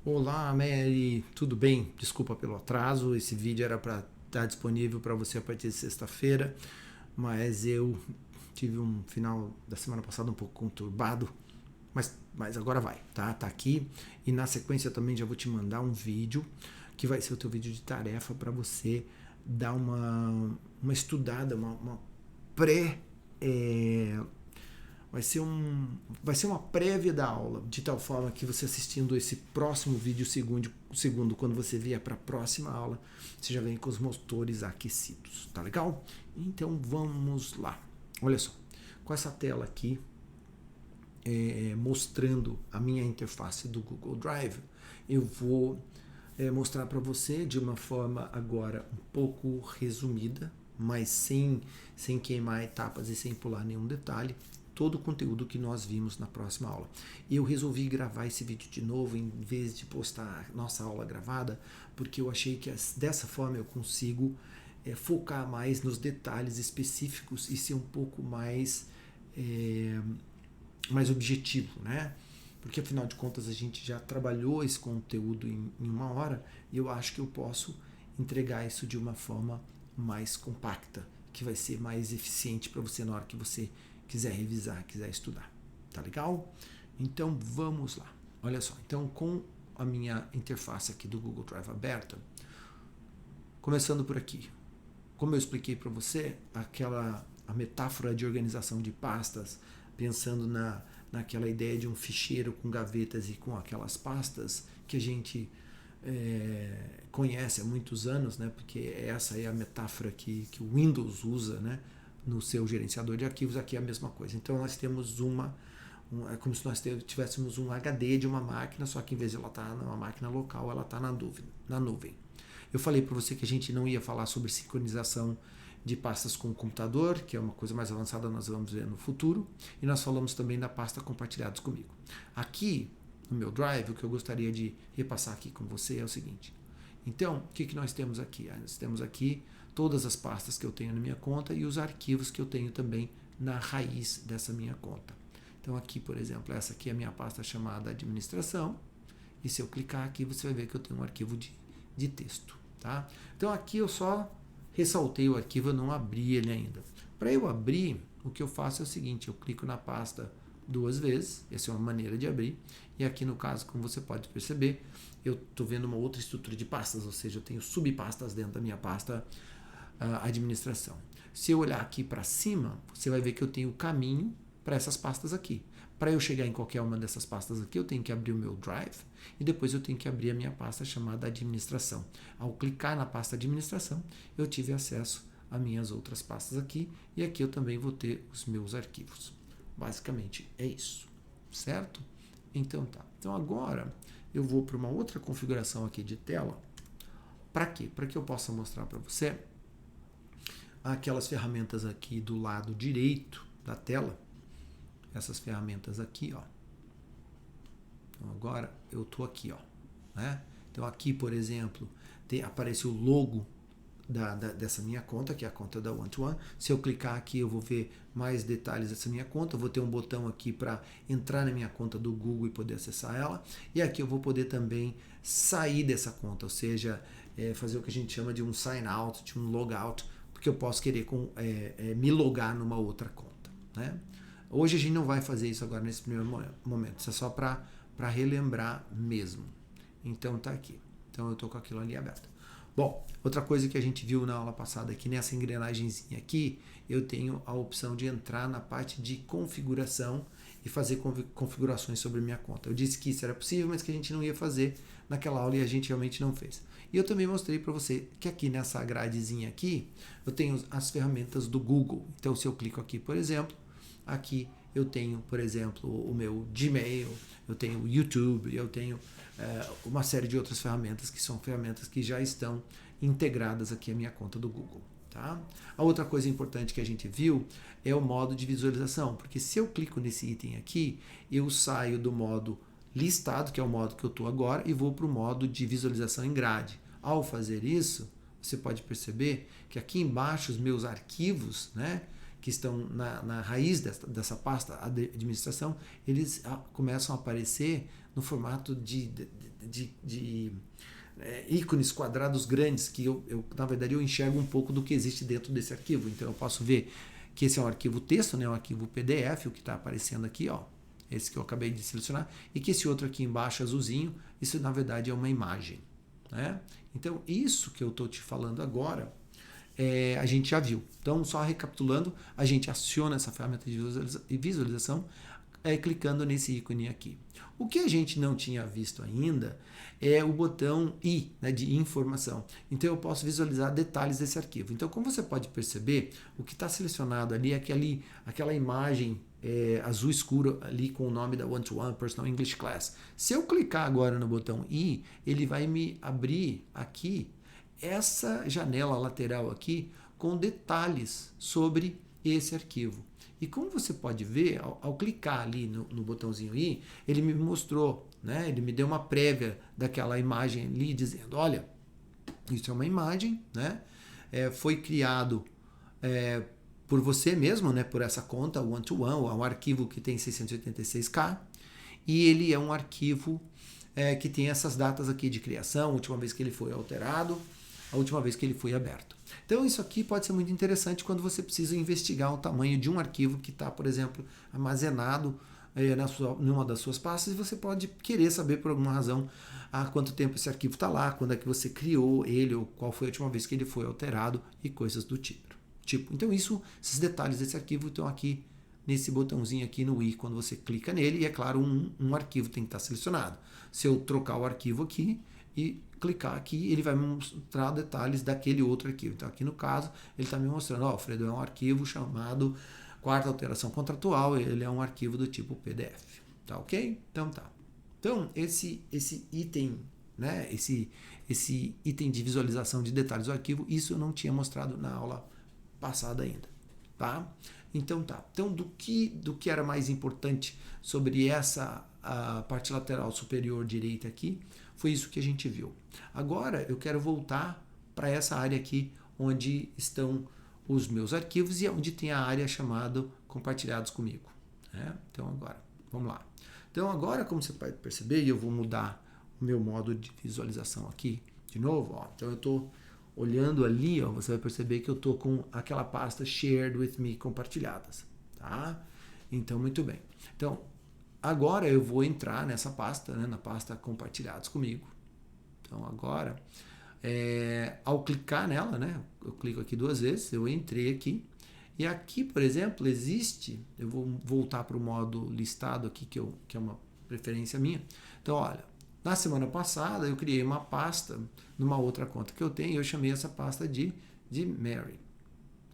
Olá, Mary, tudo bem? Desculpa pelo atraso. Esse vídeo era para estar disponível para você a partir de sexta-feira, mas eu tive um final da semana passada um pouco conturbado, mas agora vai, tá? Tá aqui e na sequência também já vou te mandar um vídeo que vai ser o teu vídeo de tarefa para você dar uma estudada, uma pré vai ser uma prévia da aula, de tal forma que você assistindo esse próximo vídeo segundo quando você vier para a próxima aula, você já vem com os motores aquecidos, tá legal? Então vamos lá. Olha só, com essa tela aqui, mostrando a minha interface do Google Drive, eu vou mostrar para você de uma forma agora um pouco resumida, mas sem queimar etapas e sem pular nenhum detalhe, todo o conteúdo que nós vimos na próxima aula. Eu resolvi gravar esse vídeo de novo em vez de postar nossa aula gravada, porque eu achei que dessa forma eu consigo focar mais nos detalhes específicos e ser um pouco mais objetivo, né? Porque afinal de contas a gente já trabalhou esse conteúdo em uma hora e eu acho que eu posso entregar isso de uma forma mais compacta, que vai ser mais eficiente para você na hora que você quiser revisar, quiser estudar. Tá legal? Então vamos lá. Olha só, então com a minha interface aqui do Google Drive aberta, começando por aqui. Como eu expliquei para você, a metáfora de organização de pastas, pensando naquela ideia de um ficheiro com gavetas e com aquelas pastas que a gente conhece há muitos anos, né? Porque essa é a metáfora que o Windows usa, né? No seu gerenciador de arquivos. Aqui é a mesma coisa. Então nós temos é como se nós tivéssemos um HD de uma máquina, só que em vez de ela estar numa máquina local, ela está na nuvem. Eu falei para você que a gente não ia falar sobre sincronização de pastas com o computador, que é uma coisa mais avançada, nós vamos ver no futuro, e nós falamos também da pasta compartilhados comigo. Aqui no meu Drive, o que eu gostaria de repassar aqui com você é o seguinte. Então, o que nós temos aqui? Nós temos aqui todas as pastas que eu tenho na minha conta e os arquivos que eu tenho também na raiz dessa minha conta. Então aqui, por exemplo, essa aqui é a minha pasta chamada administração, e se eu clicar aqui você vai ver que eu tenho um arquivo de texto. Tá? Então aqui eu só ressaltei o arquivo, eu não abri ele ainda. Para eu abrir, o que eu faço é o seguinte, eu clico na pasta 2 vezes, essa é uma maneira de abrir, e aqui no caso, como você pode perceber, eu estou vendo uma outra estrutura de pastas, ou seja, eu tenho subpastas dentro da minha pasta administração. Se eu olhar aqui para cima, você vai ver que eu tenho caminho para essas pastas aqui. Para eu chegar em qualquer uma dessas pastas aqui, eu tenho que abrir o meu Drive e depois eu tenho que abrir a minha pasta chamada administração. Ao clicar na pasta administração, eu tive acesso às minhas outras pastas aqui e aqui eu também vou ter os meus arquivos. Basicamente é isso, certo? Então tá. Então agora eu vou para uma outra configuração aqui de tela. Para quê? Para que eu possa mostrar para você aquelas ferramentas aqui do lado direito da tela. Essas ferramentas aqui, ó. Então agora eu tô aqui, ó, né? Então aqui, por exemplo, aparece o logo dessa minha conta, que é a conta da One-to-One. Se eu clicar aqui, eu vou ver mais detalhes dessa minha conta. Eu vou ter um botão aqui para entrar na minha conta do Google e poder acessar ela. E aqui eu vou poder também sair dessa conta, ou seja, fazer o que a gente chama de um sign out, de um logout, porque eu posso querer me logar numa outra conta, né? Hoje a gente não vai fazer isso agora nesse primeiro momento, isso é só para relembrar mesmo. Então tá aqui. Então eu tô com aquilo ali aberto. Bom, outra coisa que a gente viu na aula passada aqui, nessa engrenagemzinha aqui, eu tenho a opção de entrar na parte de configuração e fazer configurações sobre minha conta. Eu disse que isso era possível, mas que a gente não ia fazer naquela aula e a gente realmente não fez. E eu também mostrei para você que aqui nessa gradezinha aqui, eu tenho as ferramentas do Google. Então se eu clico aqui, por exemplo, aqui eu tenho, por exemplo, o meu Gmail, eu tenho o YouTube, eu tenho uma série de outras ferramentas que são ferramentas que já estão integradas aqui à minha conta do Google. Tá? A outra coisa importante que a gente viu é o modo de visualização, porque se eu clico nesse item aqui, eu saio do modo listado, que é o modo que eu estou agora, e vou para o modo de visualização em grade. Ao fazer isso, você pode perceber que aqui embaixo os meus arquivos, né, que estão na raiz dessa pasta, a administração, eles começam a aparecer no formato ícones quadrados grandes que na verdade eu enxergo um pouco do que existe dentro desse arquivo. Então eu posso ver que esse é um arquivo texto, né, um arquivo PDF, o que está aparecendo aqui, ó, esse que eu acabei de selecionar, e que esse outro aqui embaixo azulzinho, isso na verdade é uma imagem, né? Então isso que eu estou te falando agora, a gente já viu. Então só recapitulando, a gente aciona essa ferramenta de visualização clicando nesse ícone aqui. O que a gente não tinha visto ainda é o botão I, né, de informação. Então eu posso visualizar detalhes desse arquivo. Então, como você pode perceber, o que está selecionado ali é aquela imagem azul escuro ali com o nome da One-to-One Personal English Class. Se eu clicar agora no botão I, ele vai me abrir aqui essa janela lateral aqui com detalhes sobre esse arquivo. E como você pode ver, ao clicar ali no botãozinho I, ele me mostrou, né? Ele me deu uma prévia daquela imagem ali, dizendo, olha, isso é uma imagem, né? Foi criado por você mesmo, né? Por essa conta, o One-to-One, é um arquivo que tem 686K, e ele é um arquivo que tem essas datas aqui de criação, a última vez que ele foi alterado, a última vez que ele foi aberto. Então isso aqui pode ser muito interessante quando você precisa investigar o tamanho de um arquivo que está, por exemplo, armazenado numa das suas pastas, e você pode querer saber por alguma razão há quanto tempo esse arquivo está lá, quando é que você criou ele, ou qual foi a última vez que ele foi alterado e coisas do tipo. Então esses detalhes desse arquivo estão aqui nesse botãozinho aqui no I, quando você clica nele, e é claro, um arquivo tem que estar selecionado. Se eu trocar o arquivo aqui e clicar aqui, ele vai me mostrar detalhes daquele outro arquivo. Então aqui no caso, ele está me mostrando, ó, Alfredo, é um arquivo chamado quarta alteração contratual, ele é um arquivo do tipo PDF. Tá ok? Então tá. Então esse item, né, esse item de visualização de detalhes do arquivo, isso eu não tinha mostrado na aula passada ainda, tá? Então tá. Então do que era mais importante sobre a parte lateral superior direita aqui, foi isso que a gente viu. Agora eu quero voltar para essa área aqui onde estão os meus arquivos e onde tem a área chamada compartilhados comigo, né? Então agora, vamos lá. Então agora, como você pode perceber, eu vou mudar o meu modo de visualização aqui de novo, ó. Então eu estou olhando ali, ó, você vai perceber que eu estou com aquela pasta Shared with Me compartilhadas, tá? Então muito bem. Então agora eu vou entrar nessa pasta, né, na pasta compartilhados comigo. Então agora, ao clicar nela, né, eu clico aqui 2 vezes, eu entrei aqui, e aqui, por exemplo, existe, eu vou voltar para o modo listado aqui, que é uma preferência minha. Então olha, na semana passada eu criei uma pasta numa outra conta que eu tenho, e eu chamei essa pasta de Mary.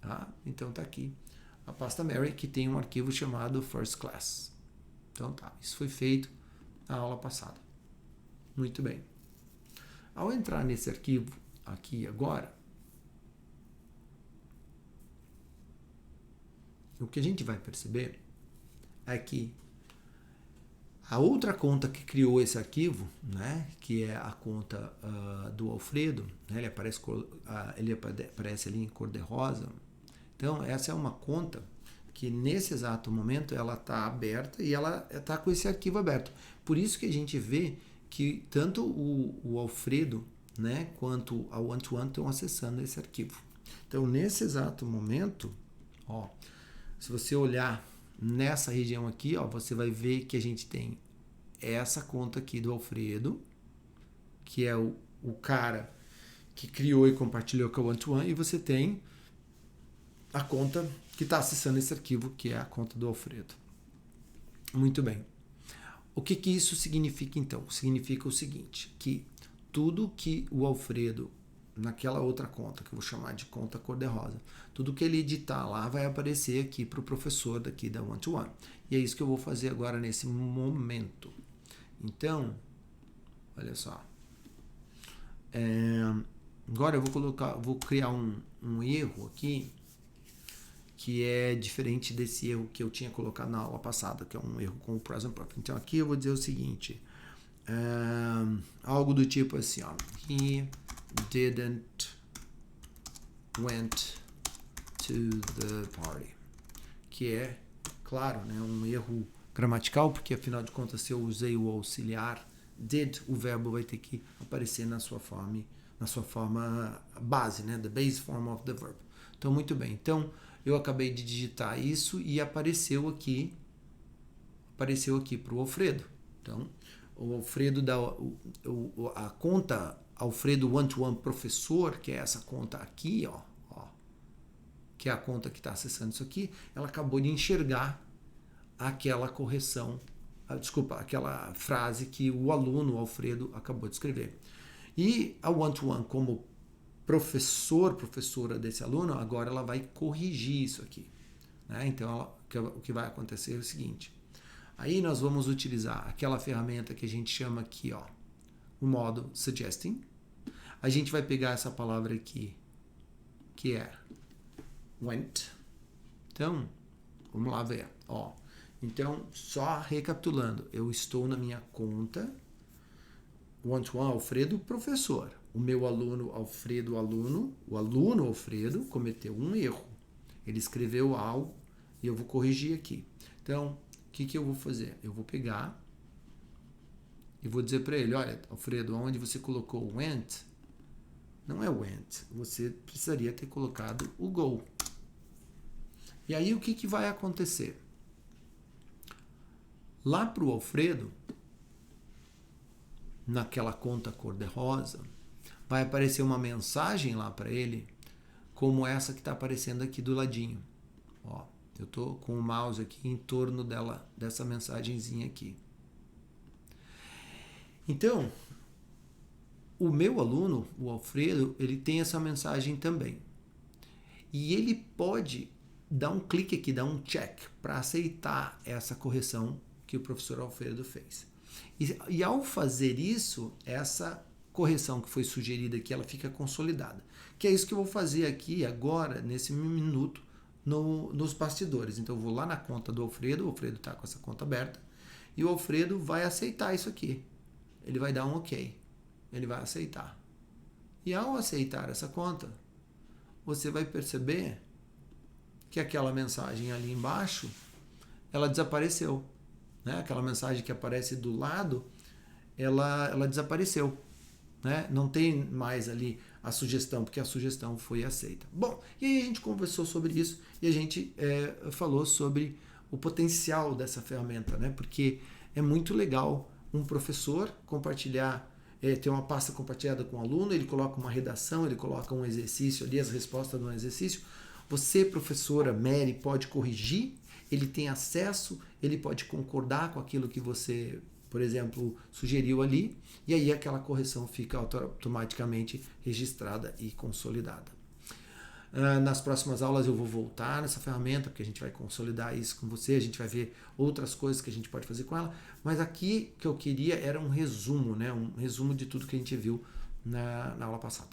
Tá? Então tá aqui a pasta Mary, que tem um arquivo chamado First Class. Então tá, isso foi feito na aula passada. Muito bem. Ao entrar nesse arquivo aqui agora, o que a gente vai perceber é que a outra conta que criou esse arquivo, né, que é a conta do Alfredo, né, ele aparece ali em cor de rosa. Então essa é uma conta que nesse exato momento ela está aberta e ela está com esse arquivo aberto. Por isso que a gente vê que tanto o Alfredo, né, quanto a One-to-One estão acessando esse arquivo. Então nesse exato momento, ó, se você olhar nessa região aqui, ó, você vai ver que a gente tem essa conta aqui do Alfredo, que é o cara que criou e compartilhou com a One-to-One, e você tem a conta que está acessando esse arquivo, que é a conta do Alfredo. Muito bem. O que isso significa, então? Significa o seguinte, que tudo que o Alfredo, naquela outra conta, que eu vou chamar de conta cor-de-rosa, tudo que ele editar lá vai aparecer aqui para o professor daqui da One-to-One. E é isso que eu vou fazer agora nesse momento. Então, olha só. Agora eu vou criar um erro aqui, que é diferente desse erro que eu tinha colocado na aula passada, que é um erro com o present perfect. Então aqui eu vou dizer o seguinte, algo do tipo assim, ó, he didn't went to the party, que é, claro, né, um erro gramatical, porque afinal de contas se eu usei o auxiliar did, o verbo vai ter que aparecer na sua forma base, né? The base form of the verb. Então, muito bem. Então, eu acabei de digitar isso e apareceu aqui para o Alfredo. Então, o Alfredo dá a conta Alfredo One-to-One Professor, que é essa conta aqui, ó, que é a conta que está acessando isso aqui, ela acabou de enxergar aquela correção, aquela frase que o aluno, o Alfredo, acabou de escrever. E a One-to-One, como professora desse aluno, agora ela vai corrigir isso aqui. Né? Então, o que vai acontecer é o seguinte. Aí nós vamos utilizar aquela ferramenta que a gente chama aqui, ó, o modo Suggesting. A gente vai pegar essa palavra aqui, que é went. Então, vamos lá ver. Ó. Então, só recapitulando, eu estou na minha conta, One-to-One Alfredo, professor. O meu aluno Alfredo, o aluno Alfredo cometeu um erro. Ele escreveu algo e eu vou corrigir aqui. Então, o que eu vou fazer? Eu vou pegar e vou dizer para ele, olha, Alfredo, onde você colocou went, não é went, você precisaria ter colocado o go. E aí o que vai acontecer? Lá para o Alfredo, naquela conta cor-de-rosa, vai aparecer uma mensagem lá para ele, como essa que está aparecendo aqui do ladinho. Ó, eu estou com o mouse aqui em torno dessa mensagenzinha aqui. Então, o meu aluno, o Alfredo, ele tem essa mensagem também. E ele pode dar um clique aqui, dar um check para aceitar essa correção que o professor Alfredo fez. E ao fazer isso, essa correção que foi sugerida aqui, ela fica consolidada. Que é isso que eu vou fazer aqui agora, nesse minuto, nos bastidores. Então eu vou lá na conta do Alfredo, o Alfredo está com essa conta aberta, e o Alfredo vai aceitar isso aqui. Ele vai dar um OK. Ele vai aceitar. E ao aceitar essa conta, você vai perceber que aquela mensagem ali embaixo, ela desapareceu. Né? Aquela mensagem que aparece do lado, ela desapareceu. Né? Não tem mais ali a sugestão, porque a sugestão foi aceita. Bom, e aí a gente conversou sobre isso e a gente falou sobre o potencial dessa ferramenta, né? Porque é muito legal um professor compartilhar, ter uma pasta compartilhada com o aluno, ele coloca uma redação, ele coloca um exercício ali, as respostas de um exercício. Você, professora Mary, pode corrigir, ele tem acesso, ele pode concordar com aquilo que você, por exemplo, sugeriu ali, e aí aquela correção fica automaticamente registrada e consolidada. Nas próximas aulas eu vou voltar nessa ferramenta, porque a gente vai consolidar isso com você, a gente vai ver outras coisas que a gente pode fazer com ela, mas aqui que eu queria era um resumo, né? Um resumo de tudo que a gente viu na aula passada.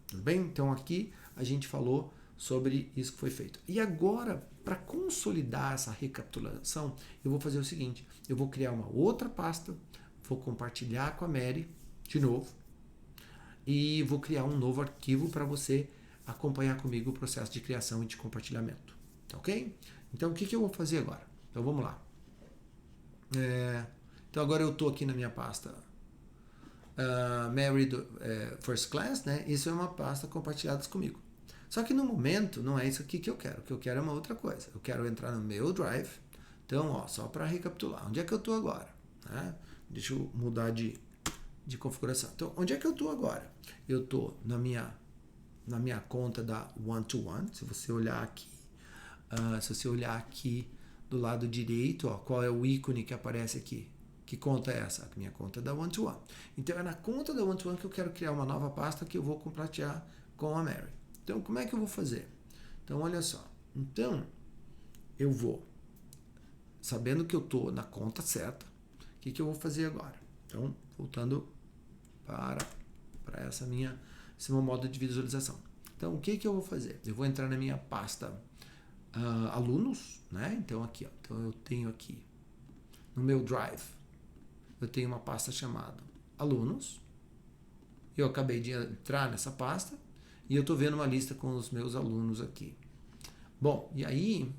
Tudo bem? Então aqui a gente falou sobre isso que foi feito. E agora, para consolidar essa recapitulação, eu vou fazer o seguinte, eu vou criar uma outra pasta, vou compartilhar com a Mary, de novo, e vou criar um novo arquivo para você acompanhar comigo o processo de criação e de compartilhamento. Tá ok? Então, o que eu vou fazer agora? Então, vamos lá. Então, agora eu estou aqui na minha pasta Mary First Class, né? Isso é uma pasta compartilhada comigo. Só que no momento, não é isso aqui que eu quero. O que eu quero é uma outra coisa. Eu quero entrar no meu Drive. Então, ó, só para recapitular. Onde é que eu estou agora? Né? Deixa eu mudar de configuração. Então, onde é que eu estou agora? Eu estou na minha conta da One-to-One. Se você olhar aqui, do lado direito, ó, qual é o ícone que aparece aqui? Que conta é essa? A minha conta da One-to-One. Então, é na conta da One-to-One que eu quero criar uma nova pasta que eu vou compartilhar com a Mary. Então, como é que eu vou fazer? Então, olha só. Então, eu vou, sabendo que eu estou na conta certa, o que eu vou fazer agora? Então, voltando para esse meu modo de visualização. Então, o que eu vou fazer? Eu vou entrar na minha pasta alunos, né? Então, aqui, ó. Então, eu tenho aqui, no meu Drive, eu tenho uma pasta chamada alunos. Eu acabei de entrar nessa pasta e eu estou vendo uma lista com os meus alunos aqui. Bom, e aí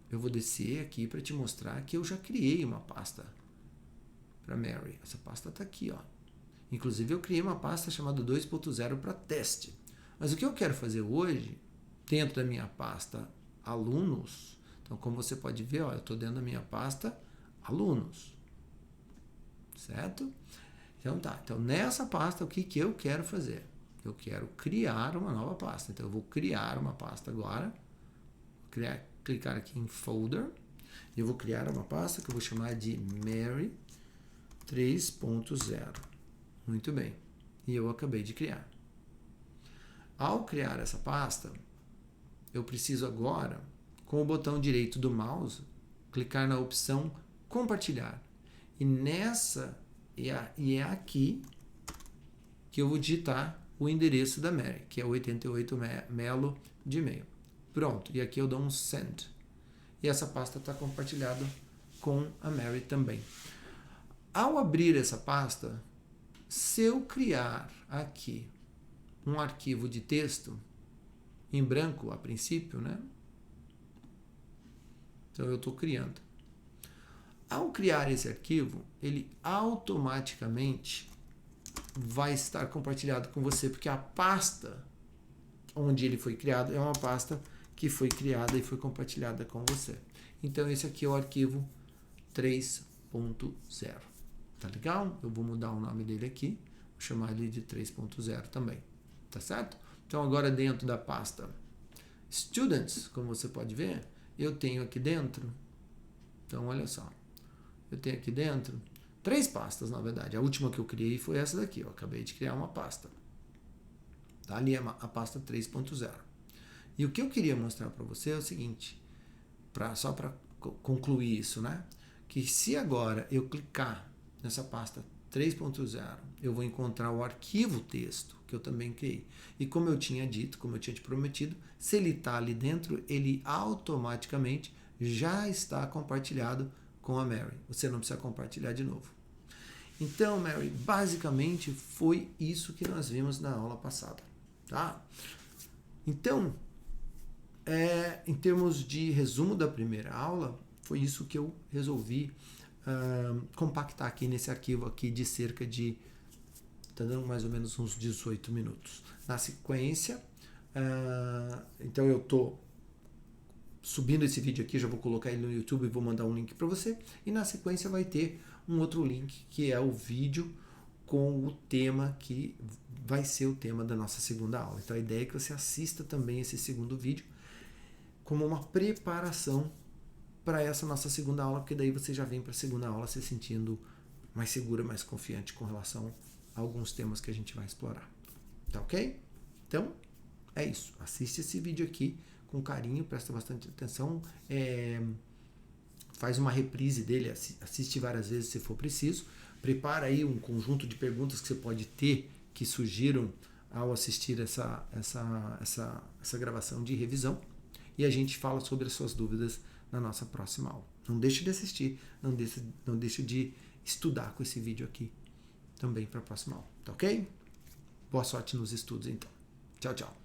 eu vou descer aqui para te mostrar que eu já criei uma pasta para Mary. Essa pasta está aqui, ó. Inclusive eu criei uma pasta chamada 2.0 para teste. Mas o que eu quero fazer hoje, dentro da minha pasta alunos, então como você pode ver, ó, eu estou dentro da minha pasta alunos. Certo? Então tá. Então nessa pasta, o que eu quero fazer? Eu quero criar uma nova pasta. Então eu vou criar uma pasta agora. Clicar aqui em Folder. E eu vou criar uma pasta que eu vou chamar de Mary 3.0. Muito bem. E eu acabei de criar. Ao criar essa pasta, eu preciso agora, com o botão direito do mouse, clicar na opção Compartilhar. E é aqui que eu vou digitar o endereço da Mary, que é 88 Melo de e-mail. Pronto. E aqui eu dou um Send. E essa pasta está compartilhada com a Mary também. Ao abrir essa pasta, se eu criar aqui um arquivo de texto em branco a princípio, né? Então eu estou criando. Ao criar esse arquivo, ele automaticamente vai estar compartilhado com você, porque a pasta onde ele foi criado é uma pasta que foi criada e foi compartilhada com você. Então esse aqui é o arquivo 3.0. Tá legal? Eu vou mudar o nome dele aqui, vou chamar ele de 3.0 também. Tá certo? Então agora dentro da pasta Students, como você pode ver, eu tenho aqui dentro, então olha só, eu tenho aqui dentro 3 pastas, na verdade. A última que eu criei foi essa daqui, eu acabei de criar uma pasta. Tá ali a pasta 3.0. E o que eu queria mostrar para você é o seguinte, só para concluir isso, né? Que se agora eu clicar nessa pasta 3.0, eu vou encontrar o arquivo texto que eu também criei. E como eu tinha dito, como eu tinha te prometido, se ele está ali dentro, ele automaticamente já está compartilhado com a Mary. Você não precisa compartilhar de novo. Então, Mary, basicamente foi isso que nós vimos na aula passada. Tá? Então, em termos de resumo da primeira aula, foi isso que eu resolvi compactar aqui nesse arquivo aqui de cerca de, está dando mais ou menos uns 18 minutos. Na sequência, então eu estou subindo esse vídeo aqui, já vou colocar ele no YouTube e vou mandar um link para você. E na sequência vai ter um outro link, que é o vídeo com o tema que vai ser o tema da nossa segunda aula. Então a ideia é que você assista também esse segundo vídeo como uma preparação para essa nossa segunda aula, porque daí você já vem para a segunda aula se sentindo mais segura, mais confiante com relação a alguns temas que a gente vai explorar. Tá ok? Então, é isso. Assiste esse vídeo aqui com carinho, presta bastante atenção, faz uma reprise dele, assiste várias vezes se for preciso, prepara aí um conjunto de perguntas que você pode ter que surgiram ao assistir essa gravação de revisão, e a gente fala sobre as suas dúvidas na nossa próxima aula. Não deixe de assistir, não deixe de estudar com esse vídeo aqui também para a próxima aula, tá ok? Boa sorte nos estudos então. Tchau, tchau.